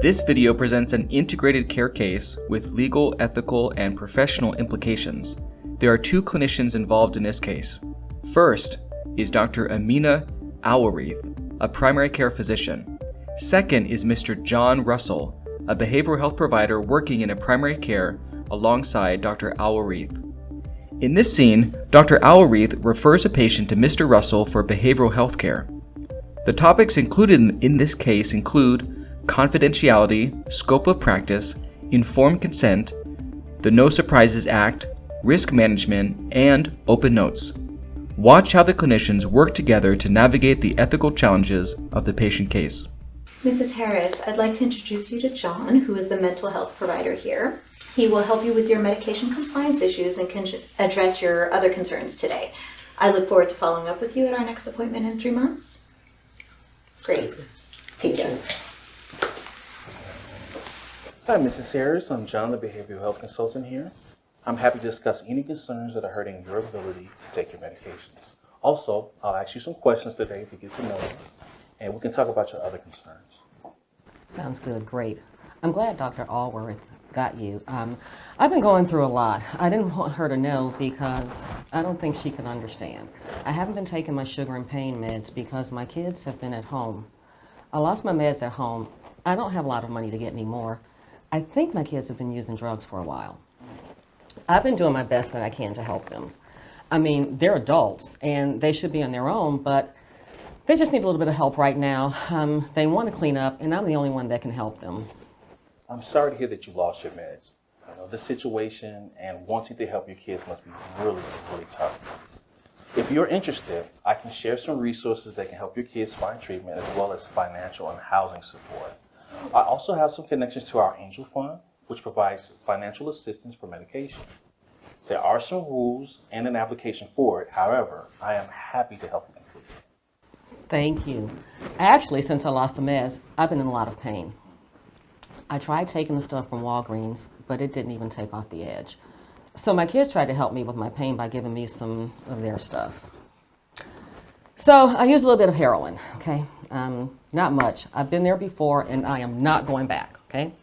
This video presents an integrated care case with legal, ethical, and professional implications. There are two clinicians involved in this case. First is Dr. Amina Alwarith, a primary care physician. Second is Mr. John Russell, a behavioral health provider working in a primary care alongside Dr. Alwarith. In this scene, Dr. Alwarith refers a patient to Mr. Russell for behavioral health care. The topics included in this case include confidentiality, scope of practice, informed consent, the No Surprises Act, risk management, and open notes. Watch how the clinicians work together to navigate the ethical challenges of the patient case. Mrs. Harris, I'd like to introduce you to John, who is the mental health provider here. He will help you with your medication compliance issues and can address your other concerns today. I look forward to following up with you at our next appointment in 3 months. Great. Take care. Hi, Mrs. Harris. I'm John, the behavioral health consultant here. I'm happy to discuss any concerns that are hurting your ability to take your medications. Also, I'll ask you some questions today to get to know you, and we can talk about your other concerns. Sounds good. Great. I'm glad Dr. Alwarith got you. I've been going through a lot. I didn't want her to know because I don't think she can understand. I haven't been taking my sugar and pain meds because my kids have been at home. I lost my meds at home. I don't have a lot of money to get any more. I think my kids have been using drugs for a while. I've been doing my best that I can to help them. I mean, they're adults and they should be on their own, but they just need a little bit of help right now. They want to clean up and I'm the only one that can help them. I'm sorry to hear that you lost your meds. The situation and wanting to help your kids must be really, really tough. If you're interested, I can share some resources that can help your kids find treatment as well as financial and housing support. I also have some connections to our Angel Fund, which provides financial assistance for medication. There are some rules and an application for it. However, I am happy to help you complete it. Thank you. Actually, since I lost the meds, I've been in a lot of pain. I tried taking the stuff from Walgreens, but it didn't even take off the edge. So my kids tried to help me with my pain by giving me some of their stuff. So I used a little bit of heroin, okay? Not much. I've been there before and I am not going back, okay?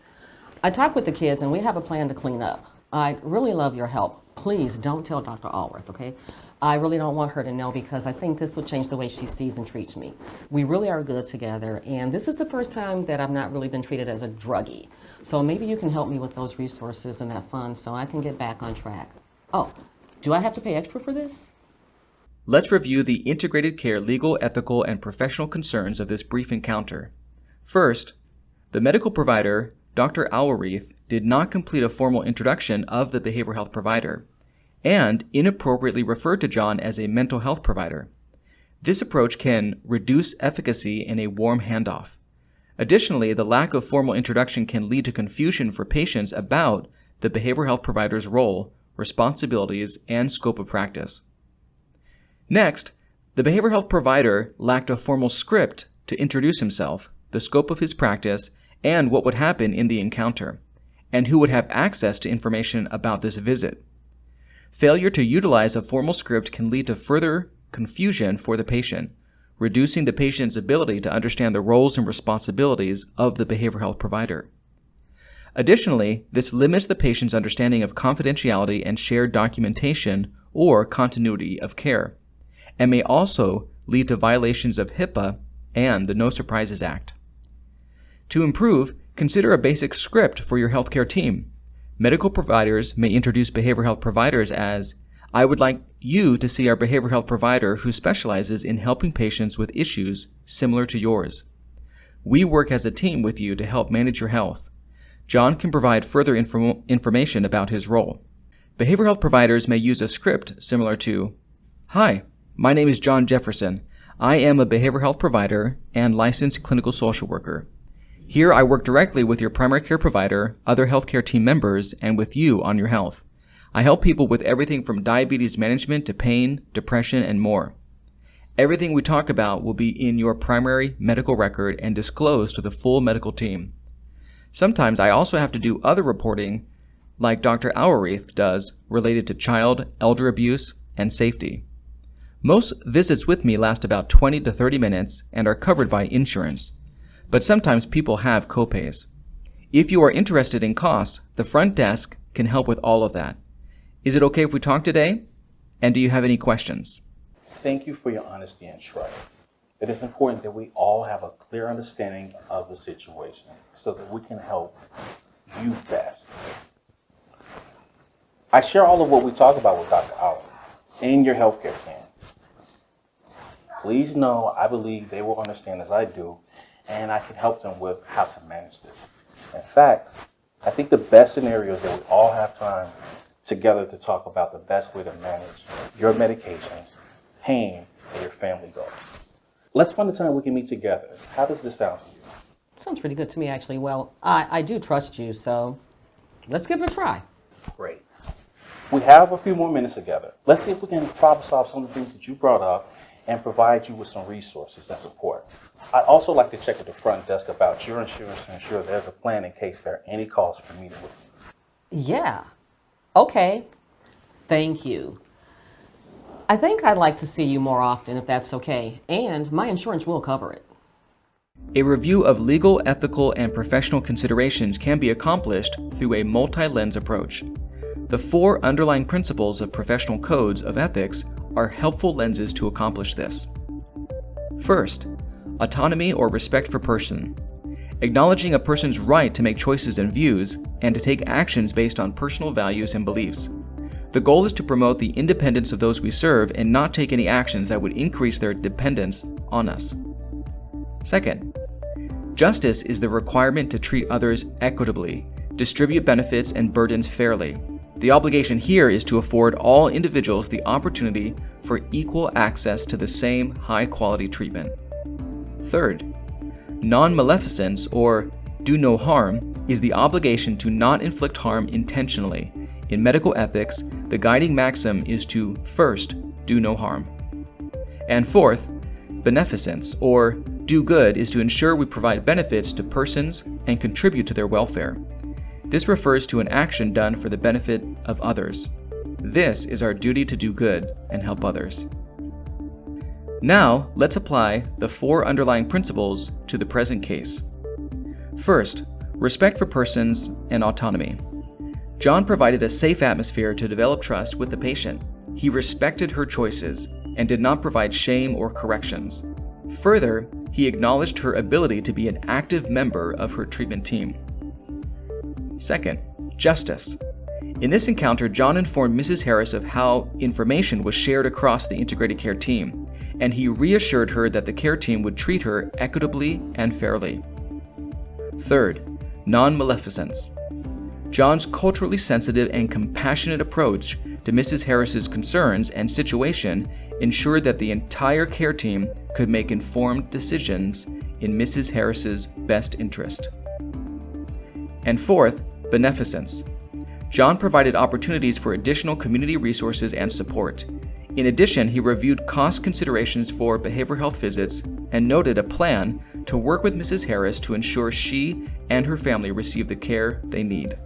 I talked with the kids and we have a plan to clean up. I'd really love your help. Please don't tell Dr. Alwarith, okay? I really don't want her to know because I think this will change the way she sees and treats me. We really are good together and this is the first time that I've not really been treated as a druggie. So maybe you can help me with those resources and that fund so I can get back on track. Oh, do I have to pay extra for this? Let's review the integrated care legal, ethical, and professional concerns of this brief encounter. First, the medical provider, Dr. Alwarith, did not complete a formal introduction of the behavioral health provider and inappropriately referred to John as a mental health provider. This approach can reduce efficacy in a warm handoff. Additionally, the lack of formal introduction can lead to confusion for patients about the behavioral health provider's role, responsibilities, and scope of practice. Next, the behavioral health provider lacked a formal script to introduce himself, the scope of his practice, and what would happen in the encounter, and who would have access to information about this visit. Failure to utilize a formal script can lead to further confusion for the patient, reducing the patient's ability to understand the roles and responsibilities of the behavioral health provider. Additionally, this limits the patient's understanding of confidentiality and shared documentation or continuity of care, and may also lead to violations of HIPAA and the No Surprises Act. To improve, consider a basic script for your healthcare team. Medical providers may introduce behavioral health providers as, "I would like you to see our behavioral health provider who specializes in helping patients with issues similar to yours. We work as a team with you to help manage your health." John can provide further information about his role. Behavioral health providers may use a script similar to, "Hi, my name is John Jefferson. I am a behavioral health provider and licensed clinical social worker. Here I work directly with your primary care provider, other healthcare team members, and with you on your health. I help people with everything from diabetes management to pain, depression, and more. Everything we talk about will be in your primary medical record and disclosed to the full medical team. Sometimes I also have to do other reporting like Dr. Alwarith does related to child, elder abuse, and safety. Most visits with me last about 20 to 30 minutes and are covered by insurance, but sometimes people have copays. If you are interested in costs, the front desk can help with all of that. Is it okay if we talk today? And do you have any questions? Thank you for your honesty and trust. It is important that we all have a clear understanding of the situation so that we can help you best. I share all of what we talk about with Dr. Allen and your healthcare team. Please know I believe they will understand as I do, and I can help them with how to manage this. In fact, I think the best scenario is that we all have time together to talk about the best way to manage your medications, pain, and your family goals. Let's find a time we can meet together. How does this sound to you? Sounds pretty good to me, actually. Well, I do trust you, so let's give it a try. Great. We have a few more minutes together. Let's see if we can problem solve some of the things that you brought up and provide you with some resources and support. I'd also like to check at the front desk about your insurance to ensure there's a plan in case there are any costs for meeting with you. Yeah. Okay. Thank you. I think I'd like to see you more often if that's okay, and my insurance will cover it. A review of legal, ethical, and professional considerations can be accomplished through a multi-lens approach. The 4 underlying principles of professional codes of ethics are helpful lenses to accomplish this. First, autonomy or respect for person. Acknowledging a person's right to make choices and views, and to take actions based on personal values and beliefs. The goal is to promote the independence of those we serve and not take any actions that would increase their dependence on us. Second, justice is the requirement to treat others equitably, distribute benefits and burdens fairly. The obligation here is to afford all individuals the opportunity for equal access to the same high-quality treatment. Third, non-maleficence, or do no harm, is the obligation to not inflict harm intentionally. In medical ethics, the guiding maxim is to, first, do no harm. And fourth, beneficence, or do good, is to ensure we provide benefits to persons and contribute to their welfare. This refers to an action done for the benefit of others. This is our duty to do good and help others. Now, let's apply the 4 underlying principles to the present case. First, respect for persons and autonomy. John provided a safe atmosphere to develop trust with the patient. He respected her choices and did not provide shame or corrections. Further, he acknowledged her ability to be an active member of her treatment team. Second, justice. In this encounter, John informed Mrs. Harris of how information was shared across the integrated care team, and he reassured her that the care team would treat her equitably and fairly. Third, non-maleficence. John's culturally sensitive and compassionate approach to Mrs. Harris's concerns and situation ensured that the entire care team could make informed decisions in Mrs. Harris's best interest. And fourth, beneficence. John provided opportunities for additional community resources and support. In addition, he reviewed cost considerations for behavioral health visits and noted a plan to work with Mrs. Harris to ensure she and her family receive the care they need.